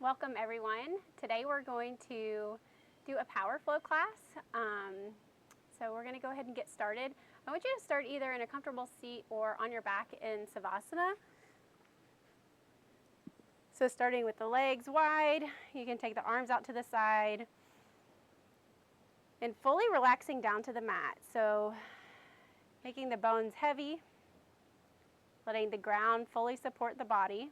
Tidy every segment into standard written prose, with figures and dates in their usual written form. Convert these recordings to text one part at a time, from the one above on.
Welcome everyone. Today we're going to do a power flow class. So we're going to go ahead and get started. I want you to start either in a comfortable seat or on your back in Savasana. So starting with the legs wide, you can take the arms out to the side and fully relaxing down to the mat. So making the bones heavy, letting the ground fully support the body.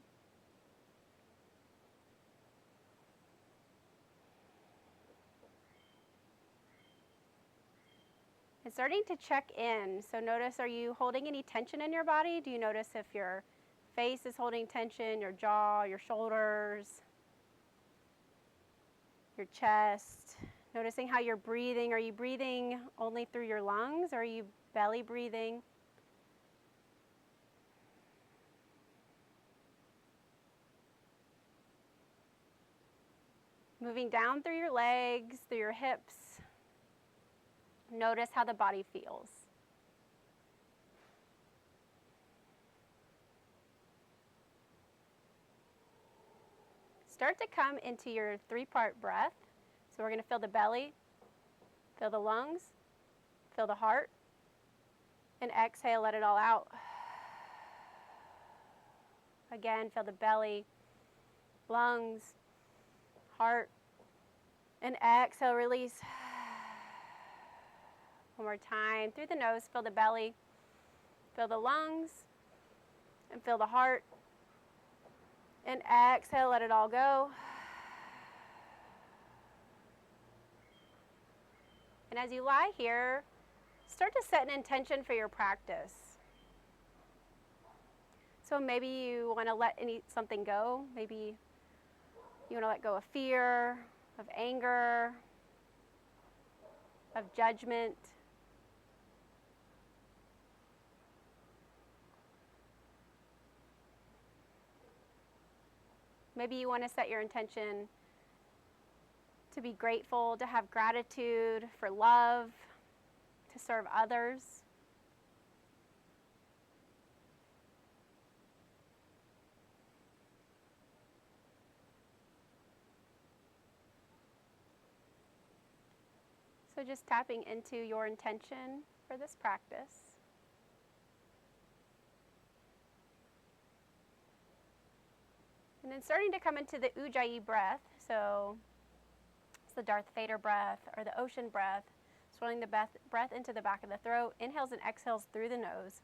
And starting to check in. So notice, are you holding any tension in your body? Do you notice if your face is holding tension, your jaw, your shoulders, your chest? Noticing how you're breathing. Are you breathing only through your lungs, or are you belly breathing? Moving down through your legs, through your hips. Notice how the body feels. Start to come into your three-part breath. So we're going to feel the belly, feel the lungs, feel the heart, and exhale, let it all out. Again, feel the belly, lungs, heart, and exhale, release. One more time. Through the nose, feel the belly, feel the lungs, and feel the heart. And exhale, let it all go. And as you lie here, start to set an intention for your practice. So maybe you want to let something go. Maybe you want to let go of fear, of anger, of judgment. Maybe you want to set your intention to be grateful, to have gratitude, for love, to serve others. So just tapping into your intention for this practice. And then starting to come into the Ujjayi breath. So it's the Darth Vader breath or the ocean breath. Swirling the breath into the back of the throat. Inhales and exhales through the nose.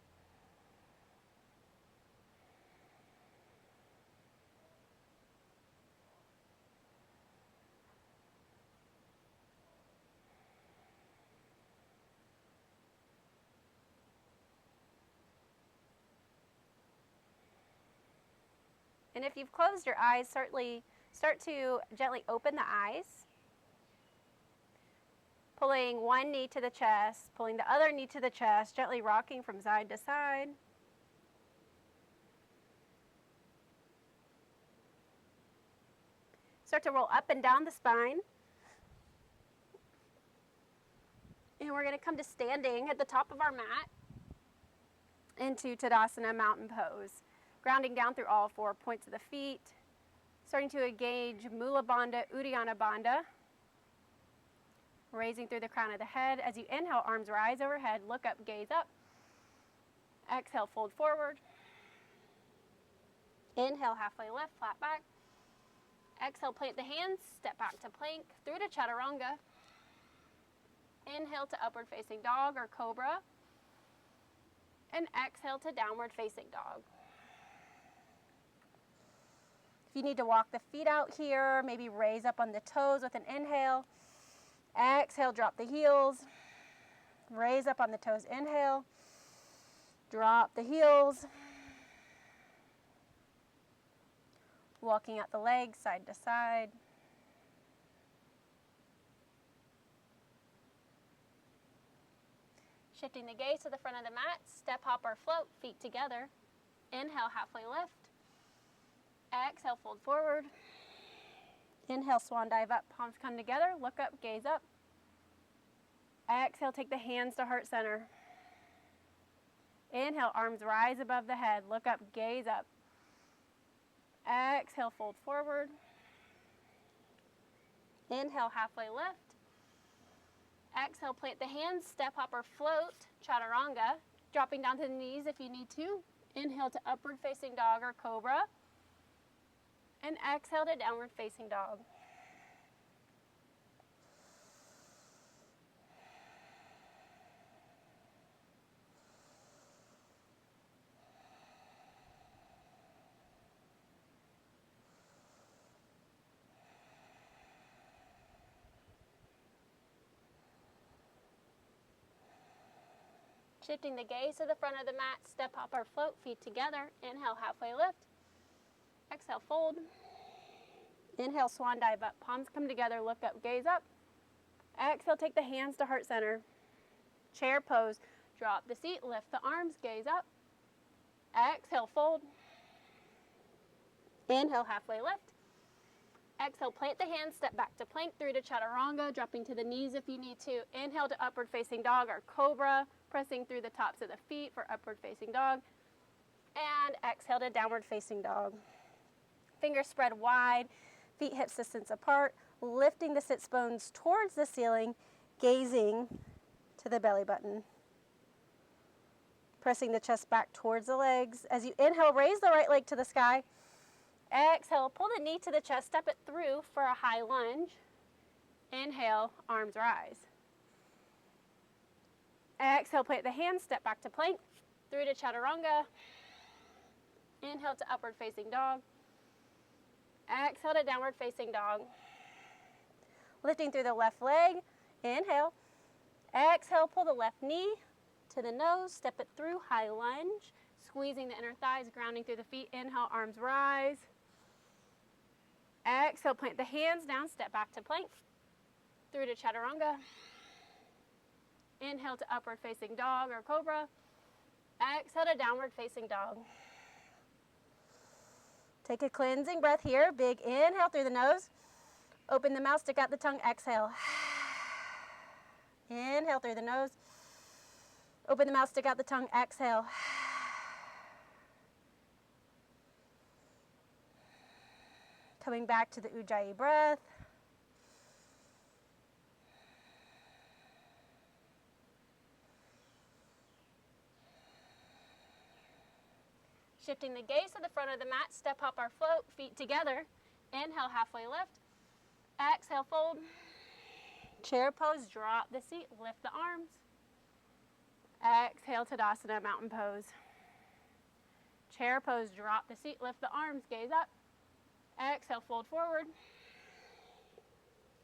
And if you've closed your eyes, certainly start to gently open the eyes. Pulling one knee to the chest, pulling the other knee to the chest, gently rocking from side to side. Start to roll up and down the spine. And we're going to come to standing at the top of our mat into Tadasana Mountain Pose. Grounding down through all 4 points of the feet. Starting to engage Mula Bandha, Uddiyana Bandha. Raising through the crown of the head. As you inhale, arms rise overhead. Look up, gaze up. Exhale, fold forward. Inhale, halfway lift, flat back. Exhale, plant the hands, step back to plank, through to Chaturanga. Inhale to upward facing dog or cobra. And exhale to downward facing dog. If you need to walk the feet out here, maybe raise up on the toes with an inhale. Exhale, drop the heels. Raise up on the toes, inhale. Drop the heels. Walking out the legs side to side. Shifting the gaze to the front of the mat, step, hop, or float, feet together. Inhale, halfway lift. Exhale, fold forward. Inhale, swan dive up, palms come together, look up, gaze up. Exhale, take the hands to heart center. Inhale, arms rise above the head, look up, gaze up. Exhale, fold forward. Inhale, halfway lift. Exhale, plant the hands, step, hop, or float, chaturanga, dropping down to the knees if you need to. Inhale to upward facing dog or cobra. And exhale to downward facing dog. Shifting the gaze to the front of the mat, step, hop, or float, feet together. Inhale, halfway lift. Exhale, fold. Inhale, swan dive up. Palms come together, look up, gaze up. Exhale, take the hands to heart center. Chair pose, drop the seat, lift the arms, gaze up. Exhale, fold. Inhale, halfway lift. Exhale, plant the hands, step back to plank, through to chaturanga, dropping to the knees if you need to. Inhale to upward facing dog or cobra, pressing through the tops of the feet for upward facing dog. And exhale to downward facing dog. Fingers spread wide, feet hips distance apart, lifting the sits bones towards the ceiling, gazing to the belly button. Pressing the chest back towards the legs. As you inhale, raise the right leg to the sky. Exhale, pull the knee to the chest, step it through for a high lunge. Inhale, arms rise. Exhale, plant the hands, step back to plank, through to chaturanga. Inhale to upward facing dog. Exhale to downward facing dog. Lifting through the left leg, inhale. Exhale, pull the left knee to the nose, step it through, high lunge. Squeezing the inner thighs, grounding through the feet. Inhale, arms rise. Exhale, plant the hands down, step back to plank, through to chaturanga. Inhale to upward facing dog or cobra. Exhale to downward facing dog. Take a cleansing breath here. Big inhale through the nose. Open the mouth, stick out the tongue, exhale. Inhale through the nose. Open the mouth, stick out the tongue, exhale. Coming back to the Ujjayi breath. Shifting the gaze to the front of the mat, step, hop, or float, feet together. Inhale, halfway lift. Exhale, fold. Chair pose, drop the seat, lift the arms. Exhale, Tadasana, mountain pose. Chair pose, drop the seat, lift the arms, gaze up. Exhale, fold forward.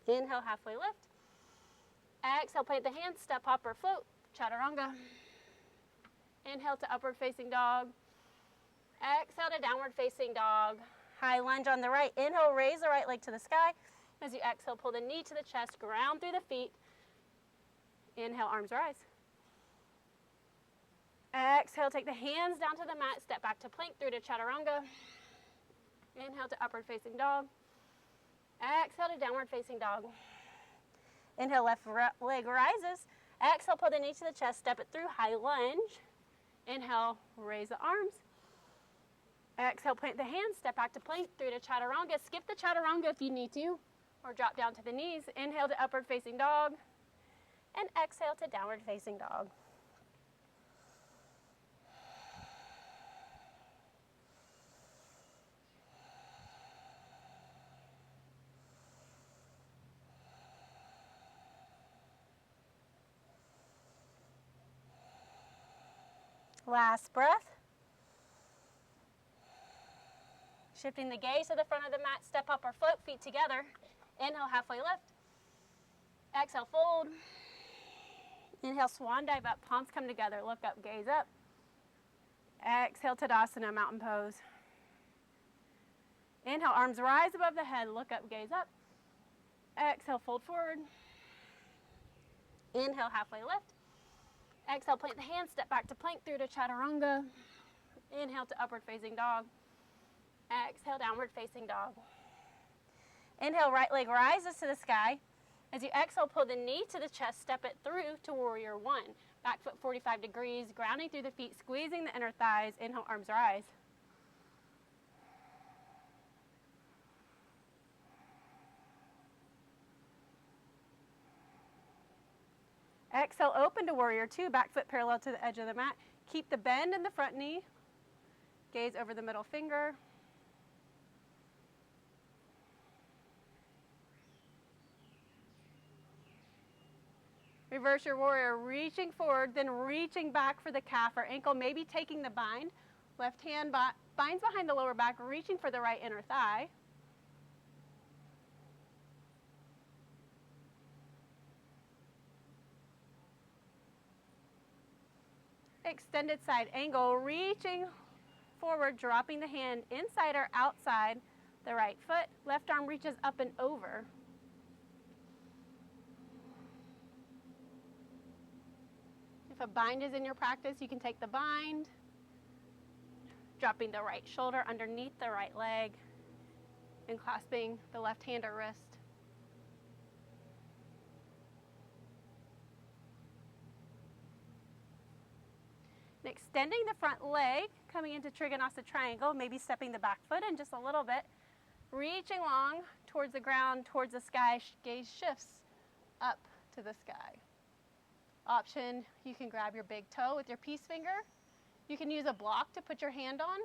Inhale, halfway lift. Exhale, plant the hands, step, hop, or float, chaturanga. Inhale to upward facing dog. Exhale to downward facing dog. High lunge on the right. Inhale, raise the right leg to the sky. As you exhale, pull the knee to the chest, ground through the feet. Inhale, arms rise. Exhale, take the hands down to the mat, step back to plank, through to chaturanga. Inhale to upward facing dog. Exhale to downward facing dog. Inhale, left leg rises. Exhale, pull the knee to the chest, step it through, high lunge. Inhale, raise the arms. Exhale, plant the hands, step back to plank, through to chaturanga. Skip the chaturanga if you need to, or drop down to the knees. Inhale to upward facing dog, and exhale to downward facing dog. Last breath. Shifting the gaze to the front of the mat, step up or float, feet together. Inhale, halfway lift. Exhale, fold. Inhale, swan dive up, palms come together, look up, gaze up. Exhale, Tadasana, mountain pose. Inhale, arms rise above the head, look up, gaze up. Exhale, fold forward. Inhale, halfway lift. Exhale, plant the hands, step back to plank, through to chaturanga. Inhale to upward facing dog. Exhale, downward facing dog. Inhale, right leg rises to the sky. As you exhale, pull the knee to the chest, step it through to warrior one. Back foot 45 degrees, grounding through the feet, squeezing the inner thighs. Inhale, arms rise. Exhale, open to warrior two, back foot parallel to the edge of the mat. Keep the bend in the front knee. Gaze over the middle finger. Reverse your warrior, reaching forward, then reaching back for the calf or ankle, maybe taking the bind. Left hand binds behind the lower back, reaching for the right inner thigh. Extended side angle, reaching forward, dropping the hand inside or outside the right foot. Left arm reaches up and over. If a bind is in your practice, you can take the bind, dropping the right shoulder underneath the right leg and clasping the left hand or wrist. And extending the front leg, coming into Trikonasana triangle, maybe stepping the back foot in just a little bit, reaching long towards the ground, towards the sky, gaze shifts up to the sky. Option, you can grab your big toe with your peace finger. You can use a block to put your hand on.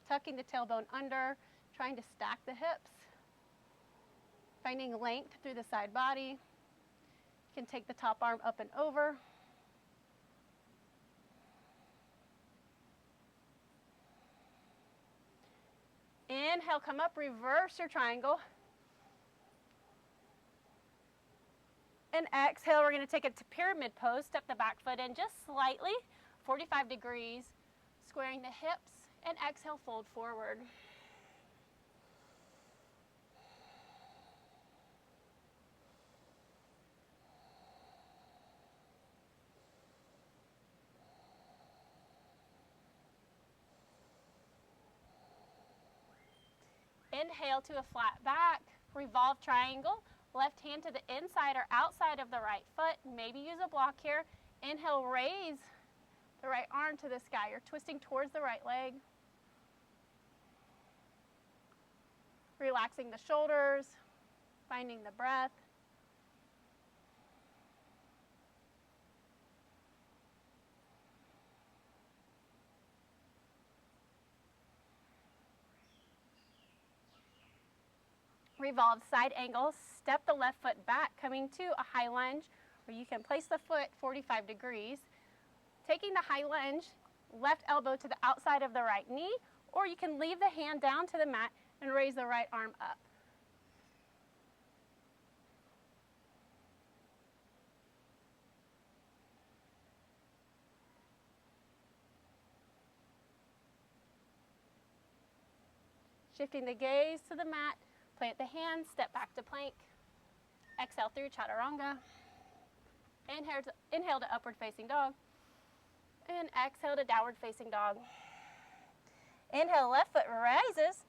Tucking the tailbone under, trying to stack the hips. Finding length through the side body. You can take the top arm up and over. Inhale, come up, reverse your triangle. And exhale, we're going to take it to pyramid pose. Step the back foot in just slightly, 45 degrees, squaring the hips, and exhale, fold forward. Inhale to a flat back, revolve triangle, left hand to the inside or outside of the right foot. Maybe use a block here. Inhale, raise the right arm to the sky. You're twisting towards the right leg. Relaxing the shoulders, finding the breath. Revolve side angle, step the left foot back, coming to a high lunge, or you can place the foot 45 degrees. Taking the high lunge, left elbow to the outside of the right knee, or you can leave the hand down to the mat and raise the right arm up. Shifting the gaze to the mat, plant the hands, step back to plank. Exhale through chaturanga. Inhale to upward facing dog. And exhale to downward facing dog. Inhale, left foot rises.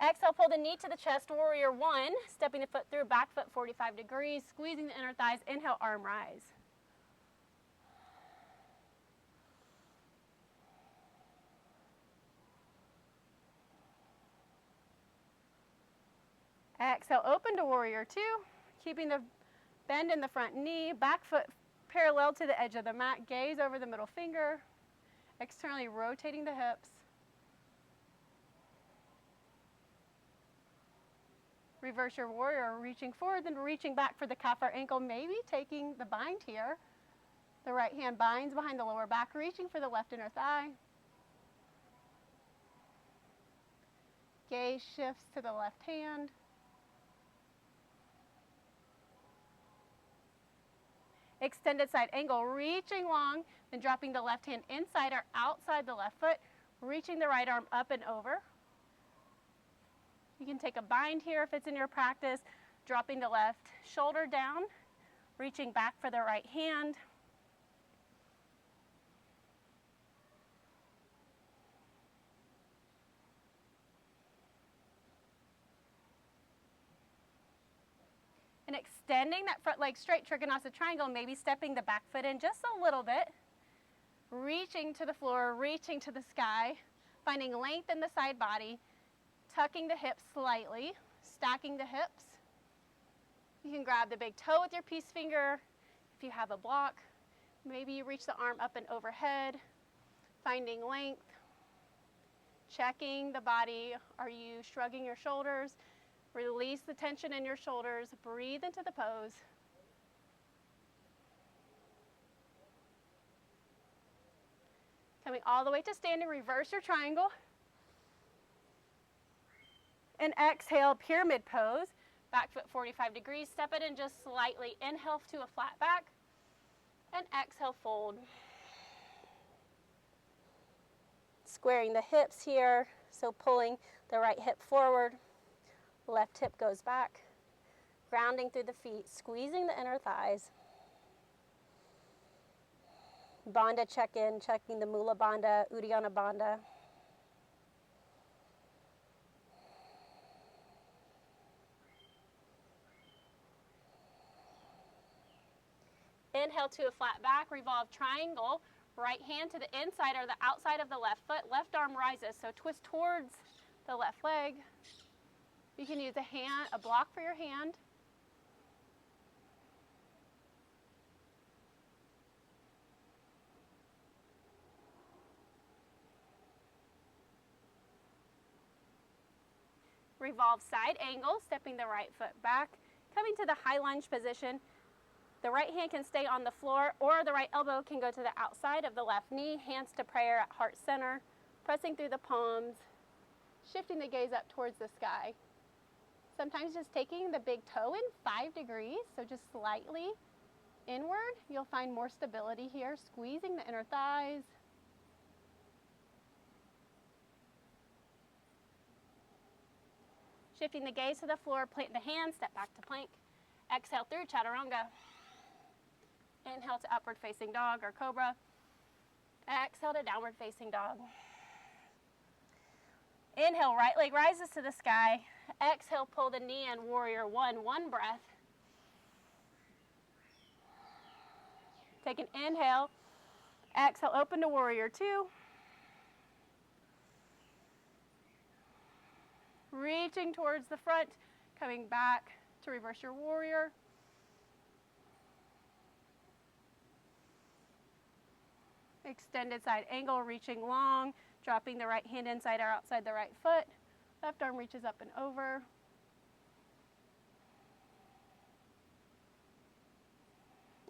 Exhale, pull the knee to the chest, warrior one. Stepping the foot through, back foot 45 degrees, squeezing the inner thighs. Inhale, arm rise. Exhale, open to warrior two, keeping the bend in the front knee, back foot parallel to the edge of the mat, gaze over the middle finger, externally rotating the hips. Reverse your warrior, reaching forward, then reaching back for the calf or ankle, maybe taking the bind here. The right hand binds behind the lower back, reaching for the left inner thigh. Gaze shifts to the left hand. Extended side angle, reaching long, then dropping the left hand inside or outside the left foot, reaching the right arm up and over. You can take a bind here if it's in your practice, dropping the left shoulder down, reaching back for the right hand. And extending that front leg straight, Trikonasana triangle, maybe stepping the back foot in just a little bit. Reaching to the floor, reaching to the sky, finding length in the side body, tucking the hips slightly, stacking the hips. You can grab the big toe with your peace finger if you have a block. Maybe you reach the arm up and overhead, finding length, checking the body. Are you shrugging your shoulders? Release the tension in your shoulders. Breathe into the pose. Coming all the way to standing, reverse your triangle. And exhale, pyramid pose. Back foot 45 degrees. Step it in just slightly. Inhale to a flat back. And exhale, fold. Squaring the hips here. So pulling the right hip forward. Left hip goes back. Grounding through the feet. Squeezing the inner thighs. Bandha check-in, checking the Mula Bandha, Uddiyana Bandha. Inhale to a flat back, revolve triangle. Right hand to the inside or the outside of the left foot. Left arm rises, so twist towards the left leg. You can use a block for your hand. Revolve side angle, stepping the right foot back, coming to the high lunge position. The right hand can stay on the floor or the right elbow can go to the outside of the left knee, hands to prayer at heart center, pressing through the palms, shifting the gaze up towards the sky. Sometimes just taking the big toe in 5 degrees, so just slightly inward, you'll find more stability here, squeezing the inner thighs. Shifting the gaze to the floor, plant the hands, step back to plank. Exhale through chaturanga. Inhale to upward facing dog or cobra. Exhale to downward facing dog. Inhale, right leg rises to the sky. Exhale, pull the knee in, warrior one. One breath. Take an inhale. Exhale, open to warrior two. Reaching towards the front, coming back to reverse your warrior. Extended side angle, reaching long, dropping the right hand inside or outside the right foot. Left arm reaches up and over.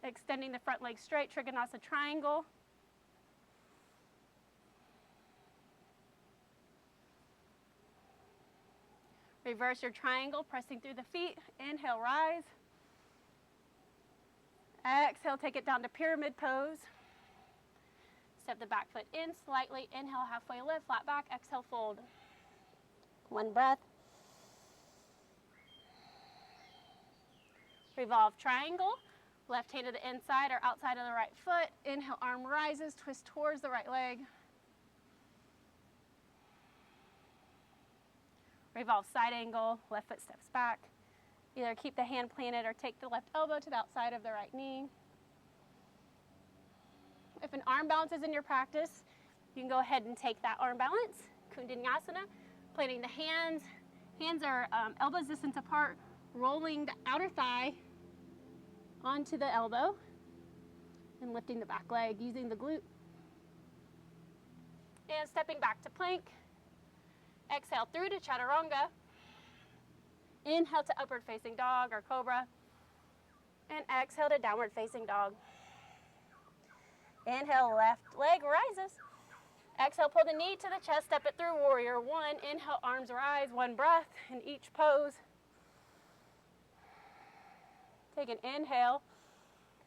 Extending the front leg straight, Trikonasana triangle. Reverse your triangle, pressing through the feet. Inhale, rise. Exhale, take it down to pyramid pose. Step the back foot in slightly. Inhale, halfway lift, flat back. Exhale, fold. One breath. Revolve triangle. Left hand to the inside or outside of the right foot. Inhale, arm rises, twist towards the right leg. Revolve side angle, left foot steps back. Either keep the hand planted or take the left elbow to the outside of the right knee. If an arm balance is in your practice, you can go ahead and take that arm balance, Kundalini, planting the hands. Hands are elbows distance apart, rolling the outer thigh onto the elbow and lifting the back leg using the glute. And stepping back to plank. Exhale through to chaturanga. Inhale to upward facing dog or cobra. And exhale to downward facing dog. Inhale, left leg rises. Exhale, pull the knee to the chest, step it through, warrior one. Inhale, arms rise, one breath in each pose. Take an inhale.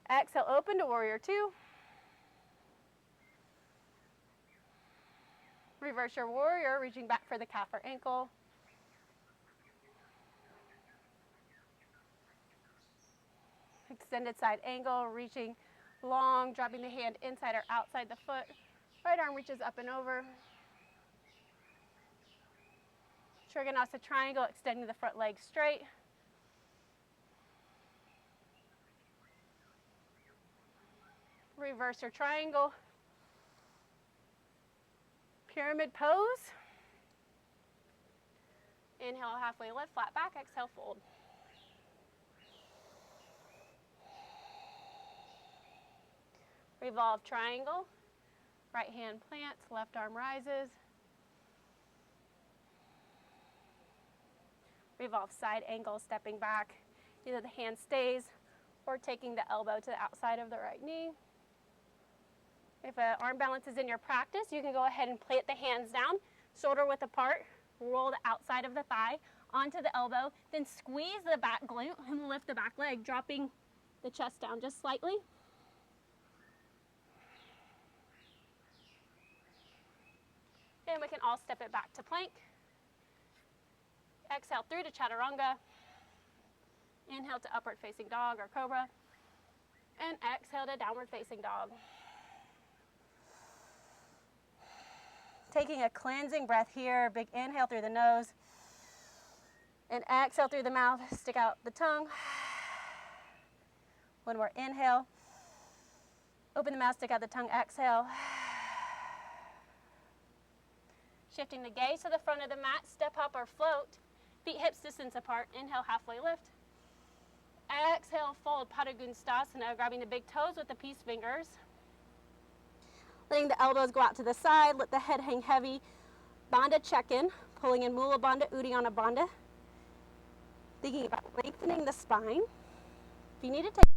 Exhale, open to warrior two. Reverse your warrior, reaching back for the calf or ankle. Extended side angle, reaching long, dropping the hand inside or outside the foot. Right arm reaches up and over. Trikonasana triangle, extending the front leg straight. Reverse your triangle. Pyramid pose. Inhale, halfway lift, flat back, exhale, fold. Revolve triangle. Right hand plants, left arm rises. Revolve side angle, stepping back. Either the hand stays or taking the elbow to the outside of the right knee. If an arm balance is in your practice, you can go ahead and plant the hands down, shoulder width apart, roll the outside of the thigh onto the elbow, then squeeze the back glute and lift the back leg, dropping the chest down just slightly. And we can all step it back to plank. Exhale through to chaturanga. Inhale to upward facing dog or cobra. And exhale to downward facing dog. Taking a cleansing breath here. Big inhale through the nose. And exhale through the mouth. Stick out the tongue. One more inhale. Open the mouth, stick out the tongue, exhale. Shifting the gaze to the front of the mat, step hop or float. Feet hips distance apart. Inhale, halfway lift. Exhale, fold, Padangusthasana, grabbing the big toes with the peace fingers. Letting the elbows go out to the side, let the head hang heavy. Bandha check-in, pulling in Mula Bandha, Uddiyana Bandha. Thinking about lengthening the spine. If you need to take